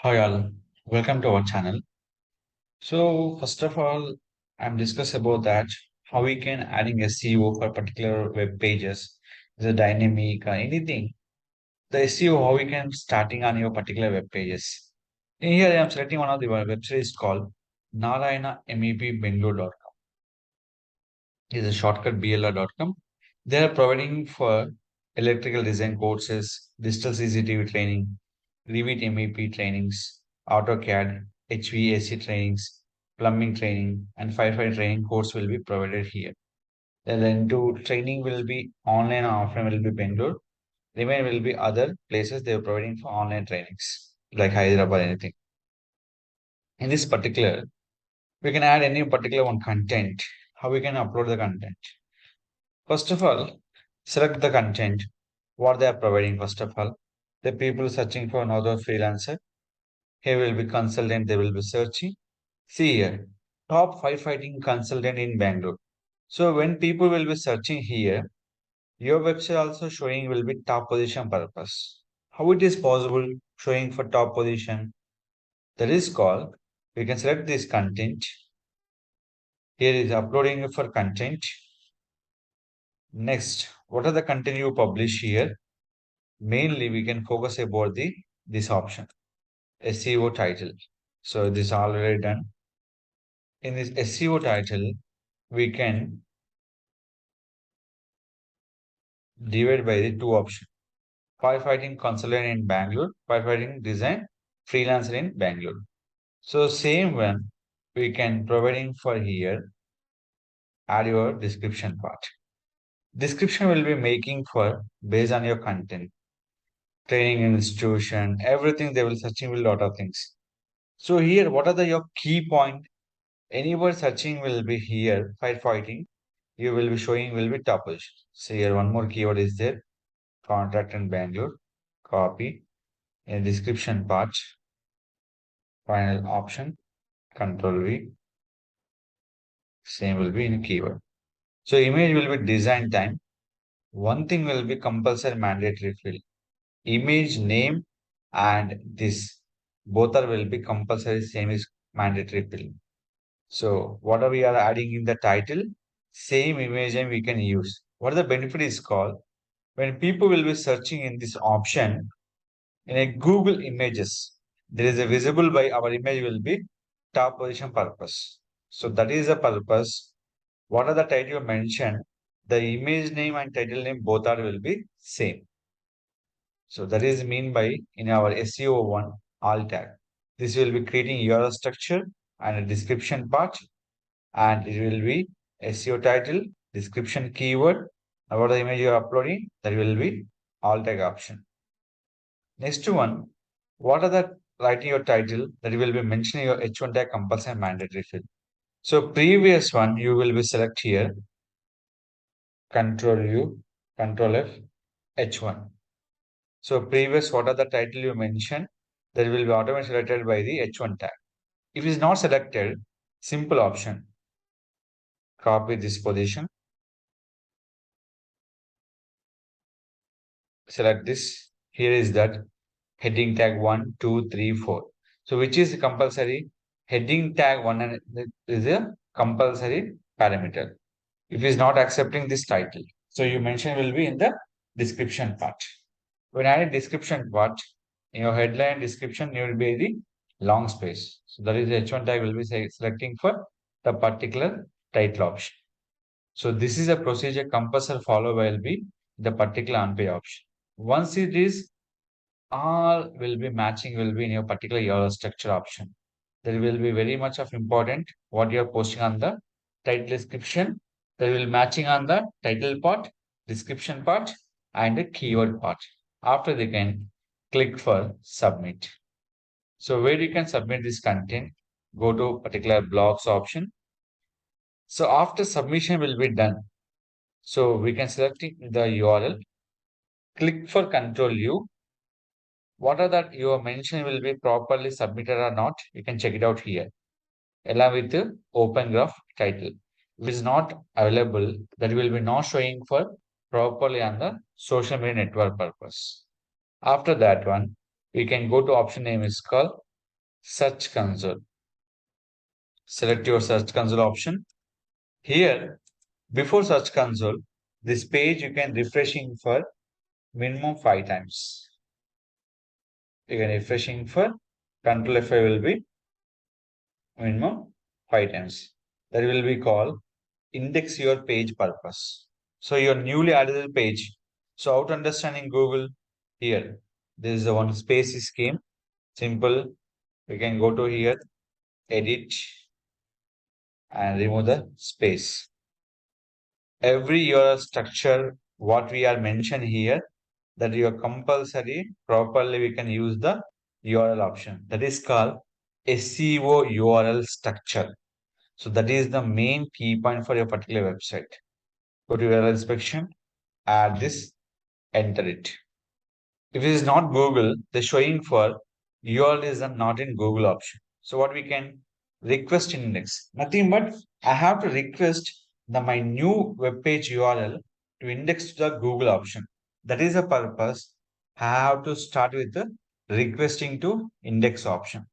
Hi all, welcome to our channel. So first of all, I'm discuss about that how we can adding SEO for particular web pages, the dynamic or anything. The SEO how we can starting on your particular web pages. In here I'm selecting one of the websites called Narayana MEP Bangalore.com. Is a shortcut BLR.com. They are providing for electrical design courses, digital CCTV training, Revit MEP trainings, AutoCAD, HVAC trainings, plumbing training, and firefighter training course will be provided here. Then to training will be online and offline will be Bangalore. Remain will be other places they are providing for online trainings like Hyderabad anything. In this particular, we can add any particular one content. How we can upload the content. First of all, select the content, what they are providing. First of all, the people searching for another freelancer, here will be consultant, they will be searching. See here, top firefighting consultant in Bangalore. So when people will be searching here, your website also showing will be top position purpose. How it is possible showing for top position? That is called, we can select this content. Here is uploading for content. Next, what are the content you publish here? Mainly we can focus about the this option SEO title. So this is already done. In this SEO title, we can divide by the two options. Firefighting consultant in Bangalore, firefighting design freelancer in Bangalore. So same one we can providing for here, add your description part. Description will be making for based on your content, training institution, everything they will searching with lot of things. So here, what are the your key point? Anywhere searching will be here, firefighting, you will be showing will be top position. So here one more keyword is there, contract in Bangalore, copy, in description part, final option, control V, same will be in keyword. So image will be design time. One thing will be compulsory mandatory field. Image name and this both are will be compulsory same is mandatory field. So what are we are adding in the title? Same image and we can use. What the benefit is called? When people will be searching in this option in a Google Images, there is a visible by our image will be top position purpose. So that is the purpose. What are the title you mentioned? The image name and title name both are will be same. So that is mean by in our SEO one alt tag. This will be creating URL structure and a description part, and it will be SEO title, description keyword, about the image you are uploading, that will be alt tag option. Next one, what are the writing your title that will be mentioning your H1 tag compulsory and mandatory field. So previous one you will be select here, Control U, Control F, H1. So previous what are the title you mentioned that will be automatically selected by the H1 tag. If it is not selected, simple option, copy this position, select this. Here is that heading tag 1, 2, 3, 4. So which is compulsory? Heading tag 1 and is a compulsory parameter. If it is not accepting this title, so you mention will be in the description part. When adding description part, in your headline description, you will be the long space. So that is H1 tag will be selecting for the particular title option. So this is a procedure compulsory follow will be the particular on-page option. Once it is all will be matching will be in your particular URL structure option. There will be very much of important what you are posting on the title description. There will matching on the title part, description part, and the keyword part. After they can click for submit. So where you can submit this content, go to particular blogs option. So after submission will be done. So we can select the URL, click for Control U. What are that your mention will be properly submitted or not? You can check it out here. Along with the open graph title. If it is not available, that will be not showing for properly on the social media network purpose. After that one, we can go to option name is called Search console. Select your search console option. Here, before search console, this page you can refreshing for minimum 5 times. You can refreshing for Control F5 will be minimum 5 times. That will be called index your page purpose. So your newly added page. So out understanding Google here. This is the one space scheme. Simple. We can go to here, edit and remove the space. Every URL structure, what we are mentioned here, that you are compulsory properly we can use the URL option. That is called SEO URL structure. So that is the main key point for your particular website. Go to URL inspection, add this, enter it. If it is not Google, the showing for URL is not in Google option. So what we can request index? Nothing but I have to request my new web page URL to index to the Google option. That is the purpose. I have to start with the requesting to index option.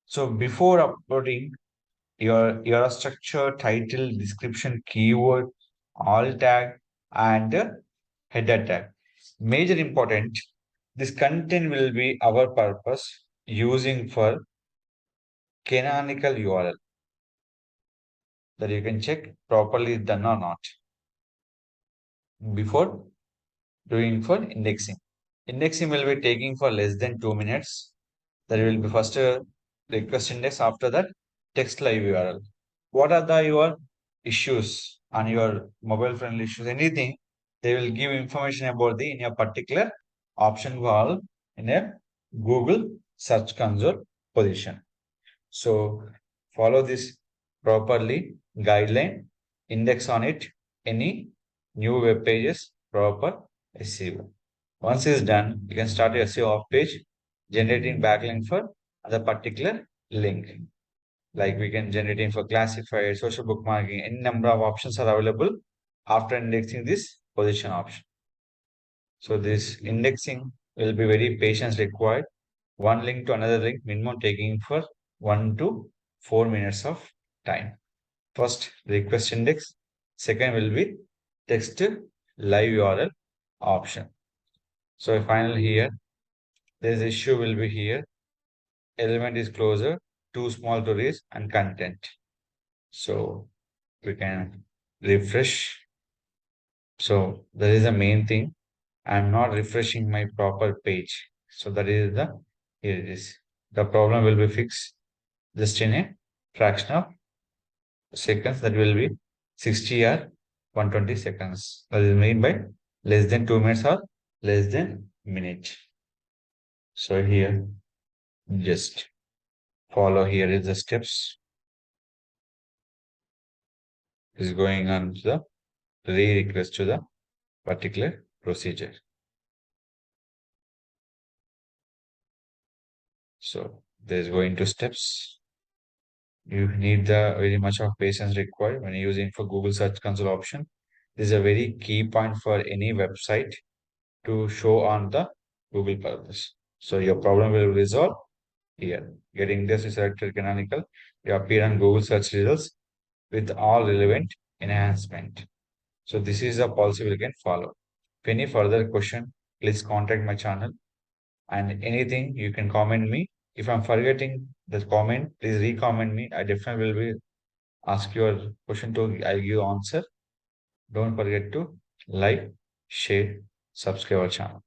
So before uploading your structure, title, description, keyword, alt tag, and header tag. Major important, this content will be our purpose using for canonical URL that you can check properly done or not before doing for indexing. Indexing will be taking for less than 2 minutes. That will be first request index, after that text live URL. What are your issues on your mobile friendly issues? Anything, they will give information about the in a particular option called in a Google Search Console position. So follow this properly guideline, index on it, any new web pages, proper SEO. Once it's done, you can start your SEO off page, generating backlink for the particular link. Like we can generating for classified, social bookmarking, any number of options are available after indexing this position option. So this indexing will be very patience required. One link to another link, minimum taking for 1 to 4 minutes of time. First, request index. Second will be text live URL option. So finally here, this issue will be here. Element is closer, too small to reach, and content. So we can refresh. So that is the main thing. I'm not refreshing my proper page. So that is here it is. The problem will be fixed just in a fraction of seconds. That will be 60 or 120 seconds. That is made by less than 2 minutes or less than minute. So here, just follow here is the steps. Is going on to the re-request to the particular procedure. So there's going to steps. You need the very much of patience required when using for Google Search Console option. This is a very key point for any website to show on the Google purpose. So your problem will resolve here. Getting this selected canonical, you appear on Google search results with all relevant enhancement. So this is a policy we can follow. If any further question, please contact my channel, and anything you can comment me. If I'm forgetting the comment, please re-comment me. I definitely will be ask your question to I'll give answer. Don't forget to like, share, subscribe our channel.